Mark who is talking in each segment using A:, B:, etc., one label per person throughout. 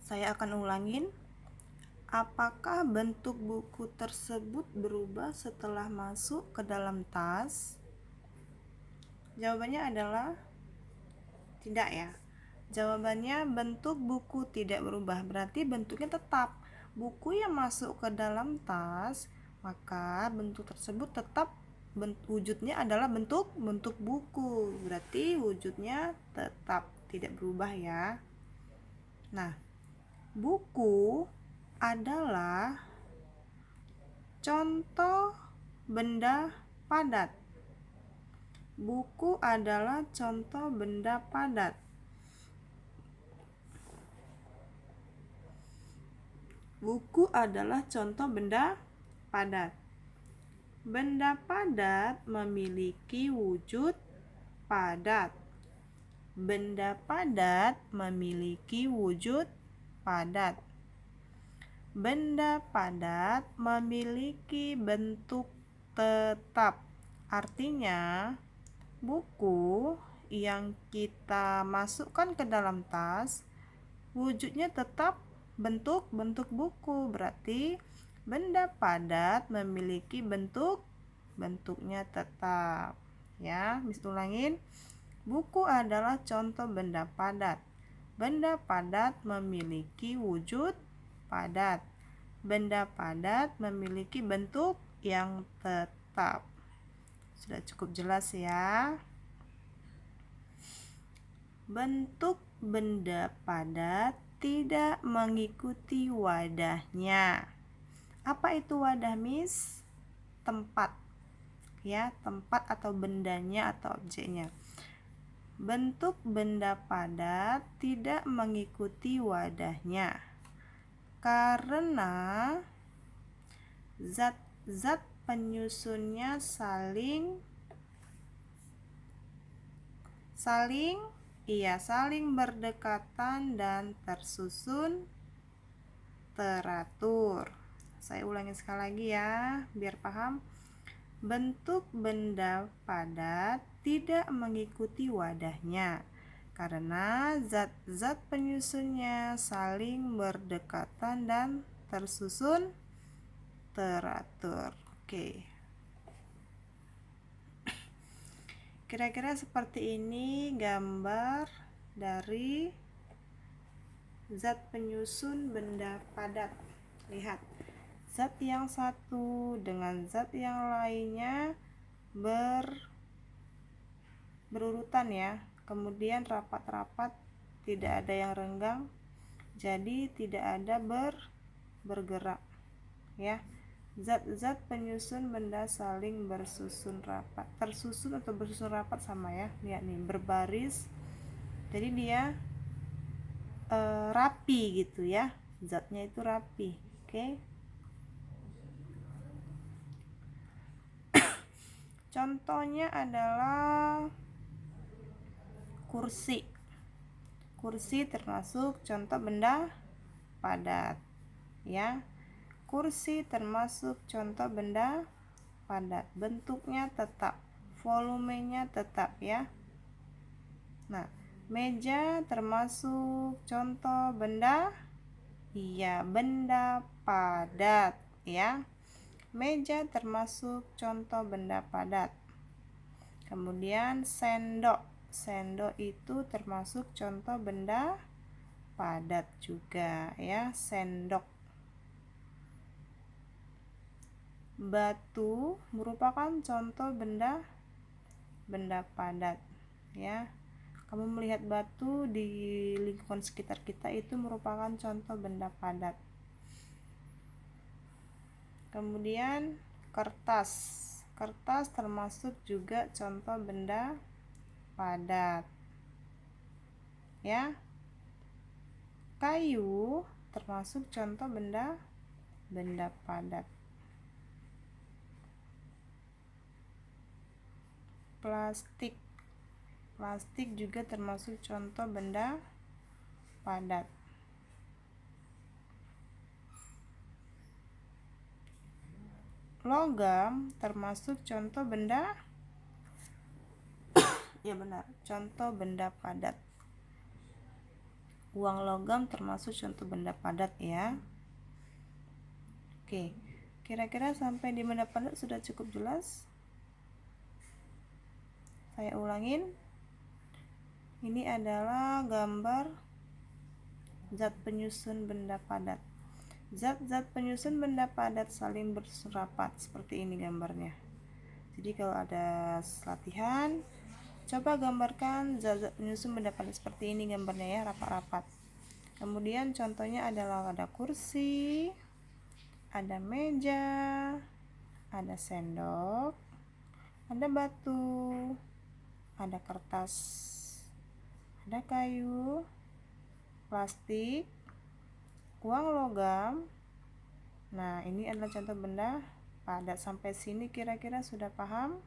A: Saya akan ulangin. Apakah bentuk buku tersebut berubah setelah masuk ke dalam tas? Jawabannya adalah tidak ya. Jawabannya bentuk buku tidak berubah, berarti bentuknya tetap. Buku yang masuk ke dalam tas, maka bentuk tersebut tetap wujudnya adalah bentuk buku. Berarti wujudnya tetap tidak berubah ya. Nah, buku adalah contoh benda padat. Buku adalah contoh benda padat. Buku adalah contoh benda padat. Benda padat memiliki wujud padat. Benda padat memiliki wujud padat. Benda padat memiliki bentuk tetap. Artinya, buku yang kita masukkan ke dalam tas wujudnya tetap bentuk buku. Berarti benda padat memiliki bentuknya tetap. Ya, Miss ulangin. Buku adalah contoh benda padat. Benda padat memiliki wujud padat. Benda padat memiliki bentuk yang tetap. Sudah cukup jelas ya. Bentuk benda padat tidak mengikuti wadahnya. Apa itu wadah, Miss? Tempat. Ya, tempat atau bendanya atau objeknya. Bentuk benda padat tidak mengikuti wadahnya karena zat-zat penyusunnya saling berdekatan dan tersusun teratur. Saya ulangi sekali lagi ya, biar paham. Bentuk benda padat tidak mengikuti wadahnya karena zat-zat penyusunnya saling berdekatan dan tersusun teratur. Oke. Kira-kira seperti ini gambar dari zat penyusun benda padat. Lihat, zat yang satu dengan zat yang lainnya berurutan ya. Kemudian rapat-rapat, tidak ada yang renggang, jadi tidak ada bergerak ya. Zat-zat penyusun benda saling bersusun rapat. Tersusun atau bersusun rapat sama ya. Lihat nih, berbaris. Jadi dia rapi gitu ya. Zatnya itu rapi. Oke. Contohnya adalah kursi. Kursi termasuk contoh benda padat ya. Kursi termasuk contoh benda padat. Bentuknya tetap, volumenya tetap ya. Nah, meja termasuk contoh benda benda padat ya. Meja termasuk contoh benda padat. Kemudian sendok itu termasuk contoh benda padat juga ya, sendok. Batu merupakan contoh benda padat ya. Kamu melihat batu di lingkungan sekitar kita itu merupakan contoh benda padat. Kemudian kertas termasuk juga contoh benda padat ya. Kayu termasuk contoh benda padat. Plastik juga termasuk contoh benda padat. Logam termasuk contoh benda contoh benda padat. Uang logam termasuk contoh benda padat ya. Oke, kira-kira sampai di benda padat sudah cukup jelas? Saya ulangin. Ini adalah gambar zat penyusun benda padat. Zat-zat penyusun benda padat saling berserapat, seperti ini gambarnya. Jadi kalau ada latihan, coba gambarkan zat-zat penyusun benda padat seperti ini gambarnya ya, rapat-rapat. Kemudian contohnya adalah ada kursi, ada meja, ada sendok, ada batu, ada kertas, ada kayu, plastik, uang logam. Nah, ini adalah contoh benda padat. Sampai sini kira-kira sudah paham?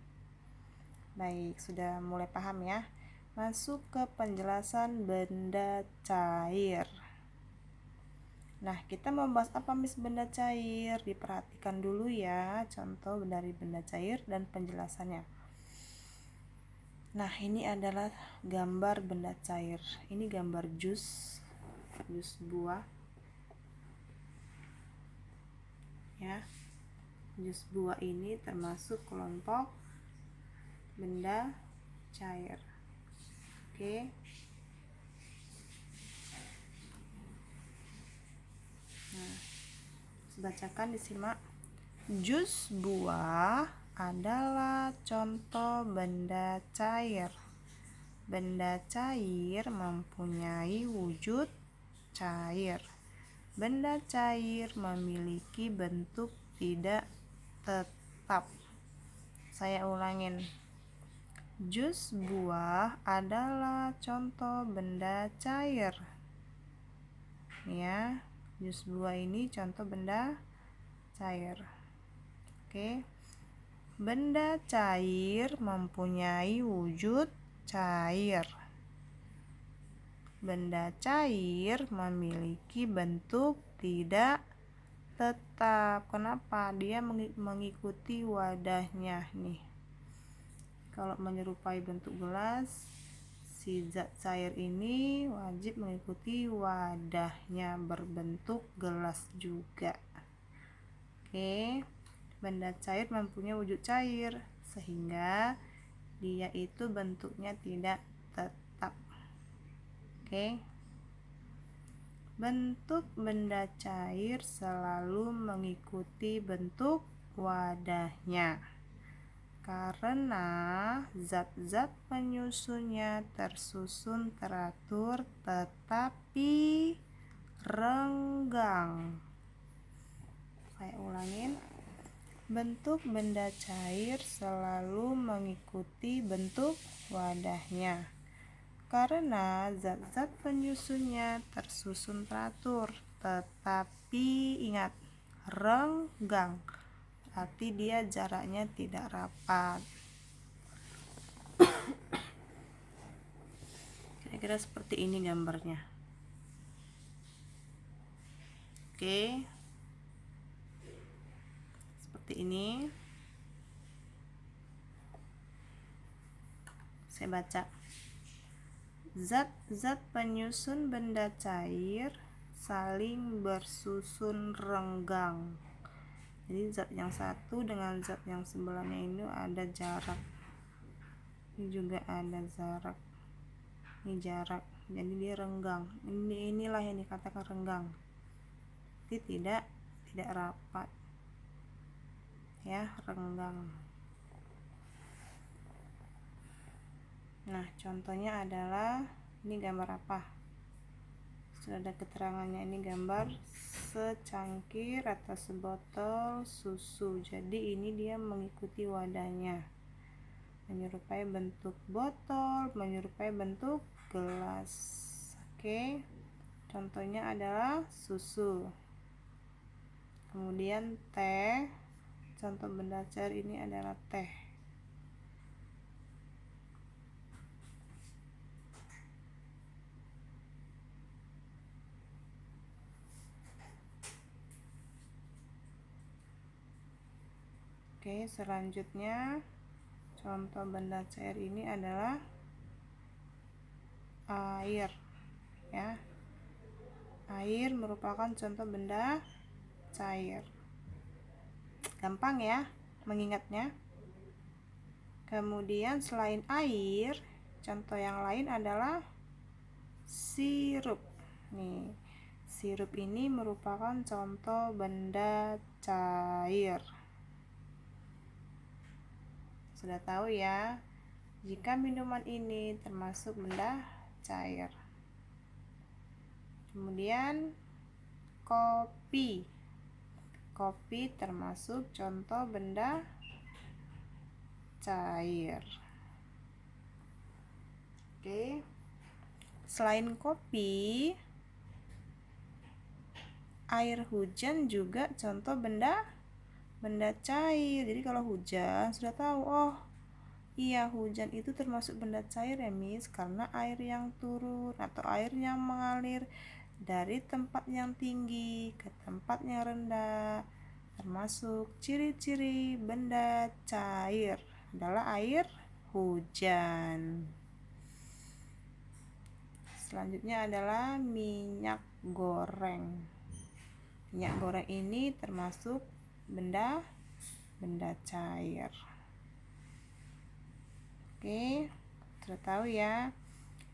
A: Baik, sudah mulai paham ya. Masuk ke penjelasan benda cair. Nah, kita membahas apa Miss benda cair? Diperhatikan dulu ya contoh dari benda cair dan penjelasannya. Nah, ini adalah gambar benda cair. Ini gambar jus buah. Ya. Jus buah ini termasuk kelompok benda cair. Oke. Nah, bacakan, disimak. Jus buah adalah contoh benda cair. Benda cair mempunyai wujud cair. Benda cair memiliki bentuk tidak tetap. Saya ulangin. Jus buah adalah contoh benda cair. Ya, jus buah ini contoh benda cair. Oke. Benda cair mempunyai wujud cair. Benda cair memiliki bentuk tidak tetap. Kenapa? Dia mengikuti wadahnya nih. Kalau menyerupai bentuk gelas, si zat cair ini wajib mengikuti wadahnya berbentuk gelas juga. Oke, benda cair mempunyai wujud cair sehingga dia itu bentuknya tidak tetap. Oke. Bentuk benda cair selalu mengikuti bentuk wadahnya karena zat-zat penyusunnya tersusun teratur tetapi renggang. Saya ulangin. Bentuk benda cair selalu mengikuti bentuk wadahnya karena zat-zat penyusunnya tersusun teratur tetapi ingat, renggang. Berarti dia jaraknya tidak rapat. Kira-kira seperti ini gambarnya. Oke. Seperti ini. Saya baca. Zat-zat penyusun benda cair saling bersusun renggang. Jadi zat yang satu dengan zat yang sebelahnya ini ada jarak. Ini juga ada jarak. Ini jarak. Jadi dia renggang. Inilah yang dikatakan renggang. Jadi tidak rapat. Ya, renggang. Nah, contohnya adalah ini gambar apa? Sudah ada keterangannya. Ini gambar secangkir atau sebotol susu. Jadi ini dia mengikuti wadahnya, menyerupai bentuk botol, menyerupai bentuk gelas. Oke. Contohnya adalah susu. Kemudian teh. Contoh benda cair ini adalah teh. Oke, selanjutnya contoh benda cair ini adalah air ya. Air merupakan contoh benda cair. Gampang ya mengingatnya. Kemudian selain air, contoh yang lain adalah sirup. Nih, sirup ini merupakan contoh benda cair. Sudah tahu ya, jika minuman ini termasuk benda cair. Kemudian kopi. Kopi termasuk contoh benda cair. Oke. Selain kopi, air hujan juga contoh benda cair. Jadi kalau hujan sudah tahu, oh iya, hujan itu termasuk benda cair ya Miss, karena air yang turun atau air yang mengalir dari tempat yang tinggi ke tempat yang rendah termasuk ciri-ciri benda cair adalah air hujan. Selanjutnya adalah minyak goreng. Minyak goreng ini termasuk benda cair. Oke, sudah tahu ya,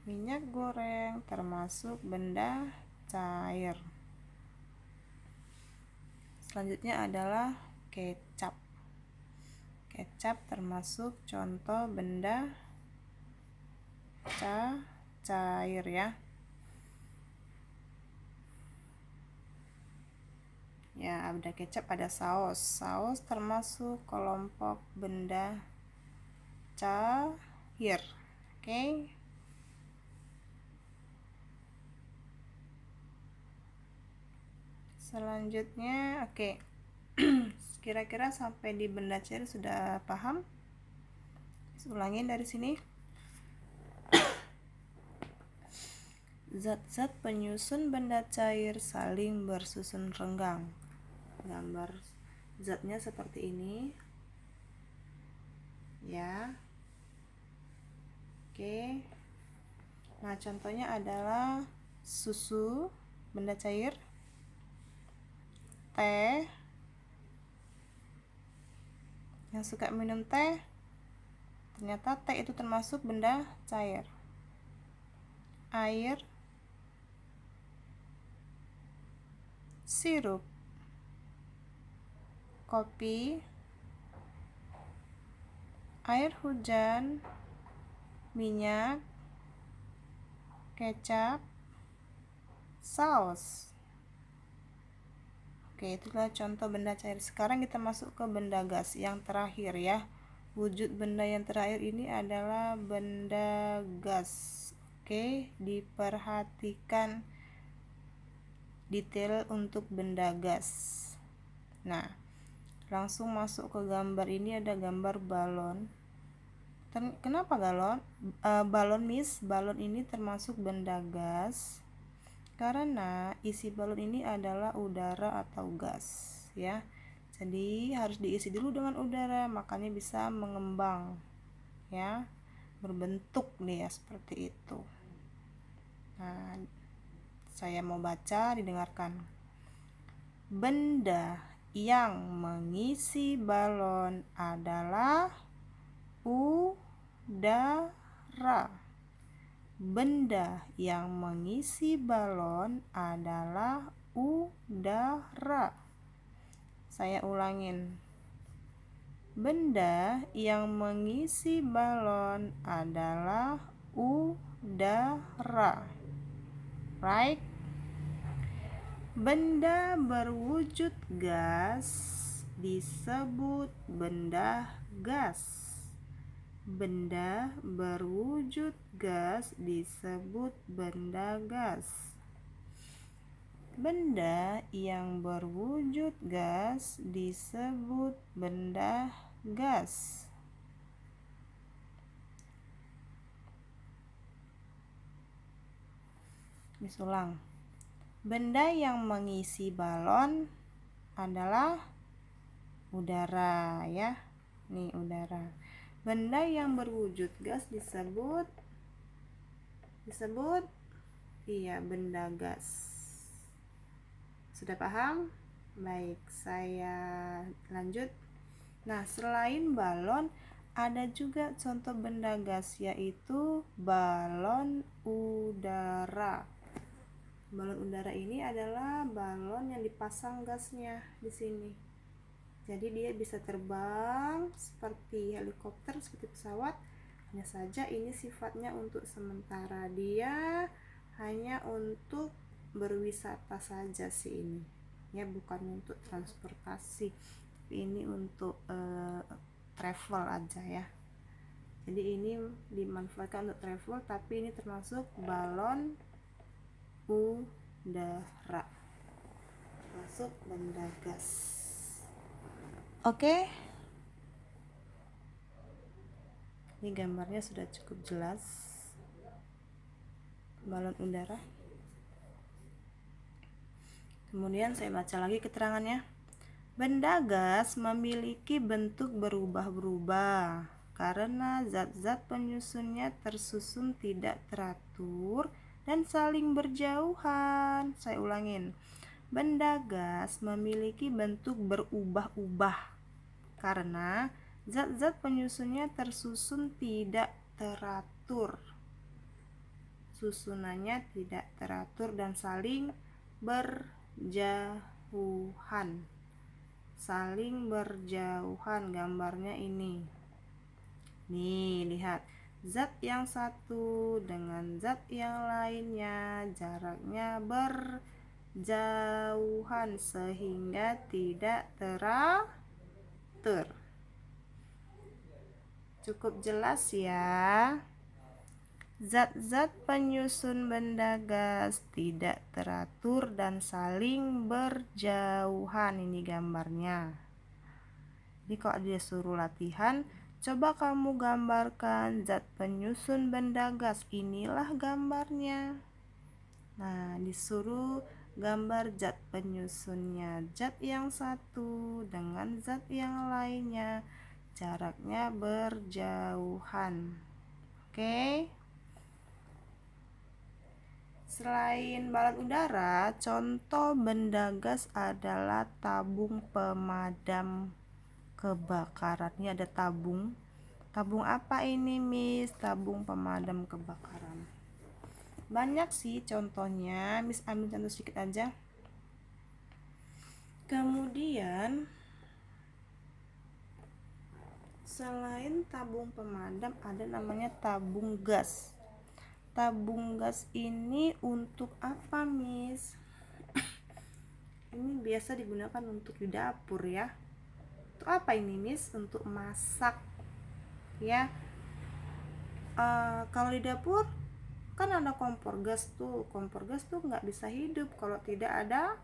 A: minyak goreng termasuk benda cair. Selanjutnya adalah kecap. Kecap termasuk contoh benda cair ya. Ya, ada kecap, ada saus. Saus termasuk kelompok benda cair. Oke. Selanjutnya, oke. Kira-kira sampai di benda cair sudah paham? Ulangin dari sini. Zat-zat penyusun benda cair saling bersusun renggang. Gambar zatnya seperti ini. Ya. Oke. Nah, contohnya adalah susu, benda cair, teh. Yang suka minum teh, ternyata teh itu termasuk benda cair. Air, sirup, kopi, air hujan, minyak, kecap, saus. Oke, itulah contoh benda cair. Sekarang kita masuk ke benda gas yang terakhir ya. Wujud benda yang terakhir ini adalah benda gas. Oke, diperhatikan detail untuk benda gas. Nah, langsung masuk ke gambar ini, ada gambar balon. Kenapa balon Miss? Balon ini termasuk benda gas karena isi balon ini adalah udara atau gas ya. Jadi harus diisi dulu dengan udara, makanya bisa mengembang ya, berbentuk nih ya, seperti itu. Nah, saya mau baca, didengarkan. Benda yang mengisi balon adalah udara. Benda yang mengisi balon adalah udara. Saya ulangin. Benda yang mengisi balon adalah udara. Right? Benda berwujud gas disebut benda gas. Benda berwujud gas disebut benda gas. Benda yang berwujud gas disebut benda gas. Disulang. Benda yang mengisi balon adalah udara ya. Nih, udara. Benda yang berwujud gas disebut iya, benda gas. Sudah paham? Baik, saya lanjut. Nah, selain balon, ada juga contoh benda gas, yaitu balon udara. Balon udara ini adalah balon yang dipasang gasnya di sini. Jadi dia bisa terbang seperti helikopter, seperti pesawat. Hanya saja ini sifatnya untuk sementara. Dia hanya untuk berwisata saja sih ini. Ya, bukan untuk transportasi. Ini untuk travel aja ya. Jadi ini dimanfaatkan untuk travel, tapi ini termasuk balon udara, masuk benda gas. Oke. Ini gambarnya sudah cukup jelas. Balon udara. Kemudian saya baca lagi keterangannya. Benda gas memiliki bentuk berubah-ubah karena zat-zat penyusunnya tersusun tidak teratur dan saling berjauhan. Saya ulangin. Benda gas memiliki bentuk berubah-ubah karena zat-zat penyusunnya tersusun tidak teratur. Susunannya tidak teratur dan saling berjauhan. Saling berjauhan, gambarnya ini. Nih, lihat. Zat yang satu dengan zat yang lainnya jaraknya berjauhan sehingga tidak teratur. Cukup jelas ya. Zat-zat penyusun benda gas tidak teratur dan saling berjauhan. Ini gambarnya. Jadi kalau dia suruh latihan, coba kamu gambarkan zat penyusun benda gas. Inilah gambarnya. Nah, disuruh gambar zat penyusunnya. Zat yang satu dengan zat yang lainnya jaraknya berjauhan. Oke. Selain balon udara, contoh benda gas adalah tabung pemadam kebakaran. Ini ada tabung. Tabung apa ini, Miss? Tabung pemadam kebakaran. Banyak sih contohnya. Miss ambil contoh sedikit aja. Kemudian selain tabung pemadam, ada namanya tabung gas. Tabung gas ini untuk apa, Miss? Ini biasa digunakan untuk di dapur ya. Untuk apa ini, Miss? Untuk masak ya. Kalau di dapur kan ada kompor gas tuh. Kompor gas tuh nggak bisa hidup kalau tidak ada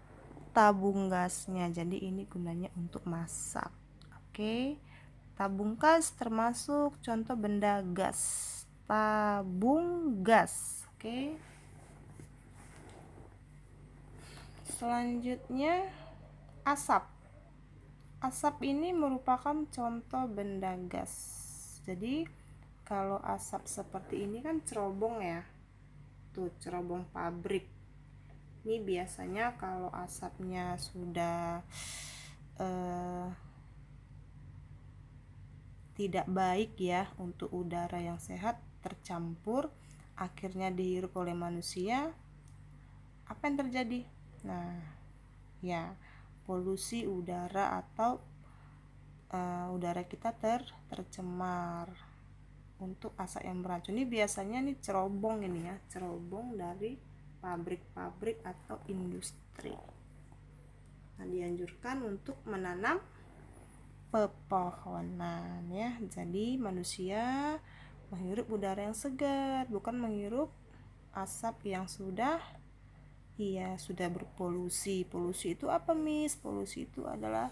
A: tabung gasnya. Jadi ini gunanya untuk masak. Oke. Tabung gas termasuk contoh benda gas. Tabung gas. Oke. Selanjutnya asap. Asap ini merupakan contoh benda gas. Jadi kalau asap seperti ini kan cerobong ya. Tuh, cerobong pabrik. Ini biasanya kalau asapnya sudah tidak baik ya untuk udara yang sehat, tercampur, akhirnya dihirup oleh manusia, apa yang terjadi? Nah, ya, polusi udara atau udara kita tercemar untuk asap yang beracun. Ini biasanya nih cerobong ini ya, cerobong dari pabrik-pabrik atau industri. Nah, dianjurkan untuk menanam pepohonan ya. Jadi manusia menghirup udara yang segar, bukan menghirup asap yang sudah berpolusi. Polusi itu apa, Miss? Polusi itu adalah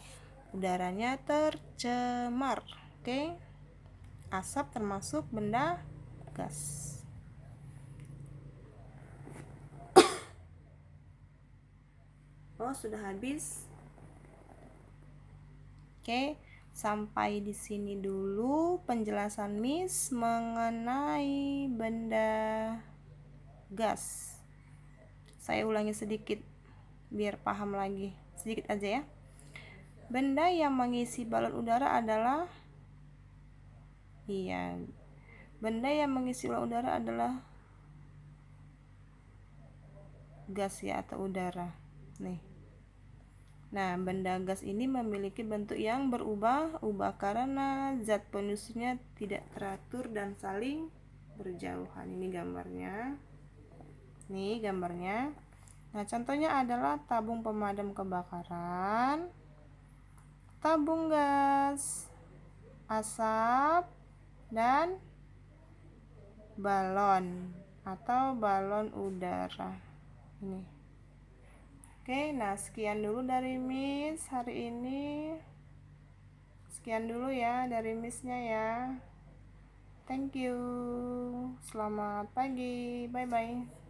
A: udaranya tercemar. Oke. Asap termasuk benda gas. Oh, sudah habis. Oke, sampai di sini dulu penjelasan Miss mengenai benda gas. Saya ulangi sedikit. biar paham lagi sedikit aja ya. Benda yang mengisi balon udara adalah, iya, benda yang mengisi balon udara adalah gas ya, atau udara nih. Nah, benda gas ini memiliki bentuk yang berubah-ubah karena zat pengisinya tidak teratur dan saling berjauhan. Ini gambarnya. Nih gambarnya. Nah, contohnya adalah tabung pemadam kebakaran, tabung gas, asap, dan balon atau balon udara. Ini. Oke, nah sekian dulu dari Miss hari ini. Sekian dulu ya dari Miss-nya ya. Thank you. Selamat pagi. Bye-bye.